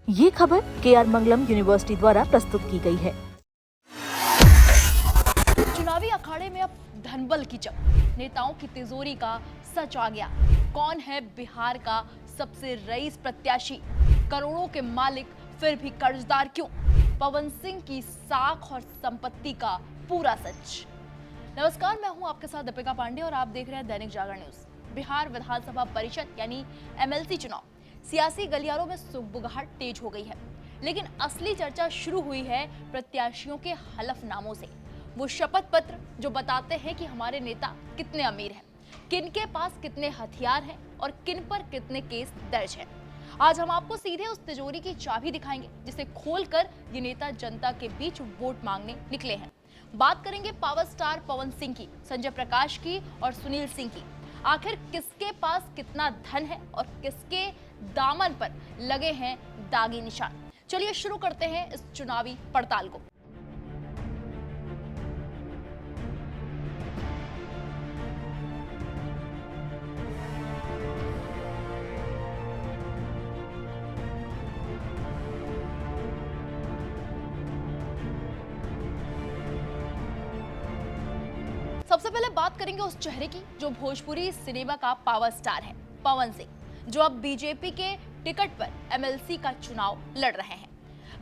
ये खबर KR मंगलम university द्वारा प्रस्तुत की गई है। चुनावी अखाड़े में अब धनबल की जंग, नेताओं की तिजोरी का सच आ गया। कौन है बिहार का सबसे रईस प्रत्याशी, करोड़ों के मालिक फिर भी कर्जदार क्यों? पवन सिंह की साख और संपत्ति का पूरा सच। नमस्कार, मैं हूं आपके साथ दीपिका पांडे और आप देख रहे हैं दैनिक जागरण न्यूज। बिहार विधानसभा परिषद यानी MLC चुनाव, सियासी गलियारों में सुगबुगाहट तेज हो गई है, लेकिन असली चर्चा शुरू हुई है प्रत्याशियों के हलफनामों से। वो शपथ पत्र जो बताते हैं कि हमारे नेता कितने अमीर हैं, किन के पास कितने हथियार हैं और किन पर कितने केस दर्ज हैं। आज हम आपको सीधे उस तिजोरी की चाबी दिखाएंगे जिसे खोलकर ये नेता जनता के बीच वोट मांगने निकले हैं। बात करेंगे पावर स्टार पवन सिंह की, संजय प्रकाश की और सुनील सिंह की। आखिर किसके पास कितना धन है और किसके दामन पर लगे हैं दागी निशान। चलिए शुरू करते हैं इस चुनावी पड़ताल को। सबसे पहले बात करेंगे उस चेहरे की जो भोजपुरी सिनेमा का पावर स्टार है, पवन सिंह, जो अब बीजेपी के टिकट पर MLC का चुनाव लड़ रहे हैं।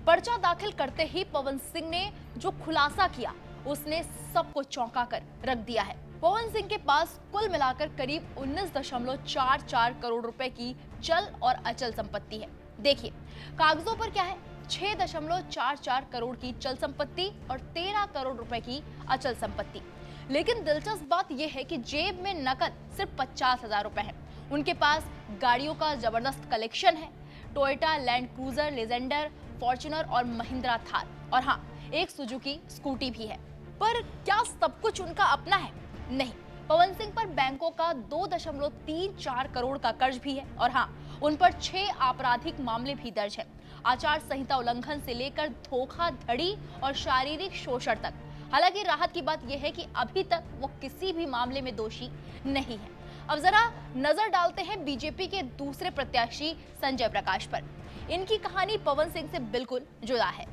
पर्चा दाखिल करते ही पवन सिंह ने जो खुलासा किया उसने सबको चौंका कर रख दिया है। पवन सिंह के पास कुल मिलाकर करीब 19.44 करोड़ रुपए की चल और अचल संपत्ति है। देखिए कागजों पर क्या है, 6.44 करोड़ की चल संपत्ति और 13 करोड़ रुपए की अचल संपत्ति। लेकिन दिलचस्प बात यह है कि जेब में नकद सिर्फ 50,000 रुपए है। उनके पास गाड़ियों का जबरदस्त कलेक्शन है, Toyota land cruiser, Legender, Fortuner और महिंद्रा थार, और हाँ, एक सुजुकी स्कूटी भी है। पर क्या सब कुछ उनका अपना है? नहीं, पवन सिंह पर बैंकों का 2.34 करोड़ का कर्ज भी है, और हाँ, उन पर 6 आपराधिक मामले भी दर्ज है। आचार संहिता उल्लंघन से लेकर धोखाधड़ी और शारीरिक शोषण तक। हालांकि राहत की बात यह है कि अभी तक वो किसी भी मामले में दोषी नहीं है। अब जरा नजर डालते हैं बीजेपी के दूसरे प्रत्याशी संजय प्रकाश पर। इनकी कहानी पवन सिंह से बिल्कुल जुड़ा है।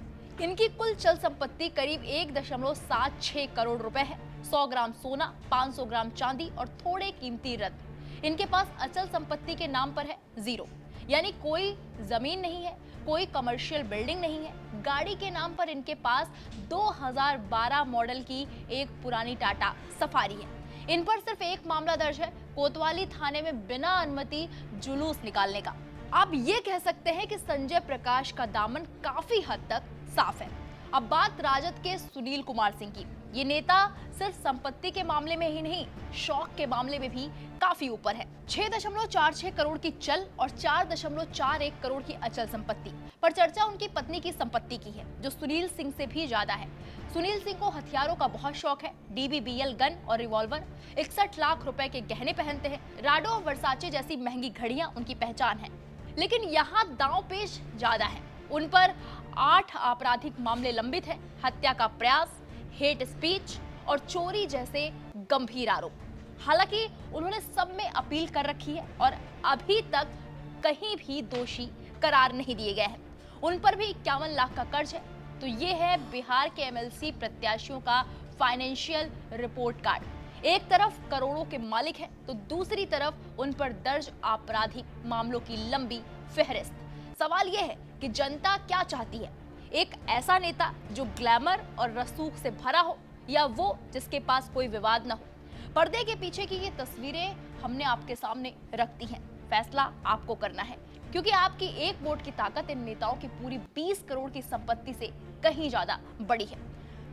इनकी कुल चल संपत्ति करीब 1.76 करोड़ रुपए है। 100 ग्राम सोना, 500 ग्राम चांदी और थोड़े कीमती रत्न। इनके पास अचल संपत्ति के नाम पर है जीरो, यानी कोई जमीन नहीं है, कोई कमर्शियल बिल्डिंग नहीं है। गाड़ी के नाम पर इनके पास 2012 मॉडल की एक पुरानी टाटा सफारी है। इन पर सिर्फ एक मामला दर्ज है, कोतवाली थाने में बिना अनुमति जुलूस निकालने का। आप ये कह सकते हैं कि संजय प्रकाश का दामन काफी हद तक साफ है। अब बात राजद के सुनील कुमार सिंह की। ये नेता सिर्फ संपत्ति के मामले में ही नहीं, शौक के मामले में भी काफी ऊपर है। 6.46 करोड़ की चल और 4.41 करोड़ की अचल संपत्ति। पर चर्चा उनकी पत्नी की संपत्ति की है, जो सुनील सिंह से भी ज्यादा है। सुनील सिंह को हथियारों का बहुत शौक है। DBBL गन और रिवॉल्वर, 61 लाख रुपए के गहने पहनते हैं। राडो और वर्साचे जैसी महंगी घड़ियां उनकी पहचान है। लेकिन यहाँ दांव पेच ज्यादा है। उन पर 8 आपराधिक मामले लंबित हैं, हत्या का प्रयास, हेट स्पीच और चोरी जैसे गंभीर आरोप। हालांकि उन्होंने सब में अपील कर रखी है और अभी तक कहीं भी दोषी करार नहीं दिए गए हैं। उन पर भी 51 लाख का कर्ज है। तो ये है बिहार के MLC प्रत्याशियों का फाइनेंशियल रिपोर्ट कार्ड। एक तरफ करोड़ों के मालिक हैं, तो दूसरी तरफ उन पर दर्ज आपराधिक मामलों की लंबी फहरिस्त। सवाल यह है कि जनता क्या चाहती है, एक ऐसा नेता जो ग्लैमर और रसूख से भरा हो, या वो जिसके पास कोई विवाद न हो? पर्दे के पीछे की ये तस्वीरें हमने आपके सामने रख दी हैं। फैसला आपको करना है, क्योंकि आपकी एक वोट की ताकत इन नेताओं की पूरी 20 करोड़ की संपत्ति से कहीं ज्यादा बड़ी है।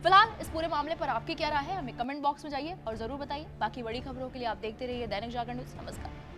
फिलहाल इस पूरे मामले पर आपकी क्या राय है, हमें कमेंट बॉक्स में जाइए और जरूर बताइए। बाकी बड़ी खबरों के लिए आप देखते रहिए दैनिक जागरण न्यूज। नमस्कार।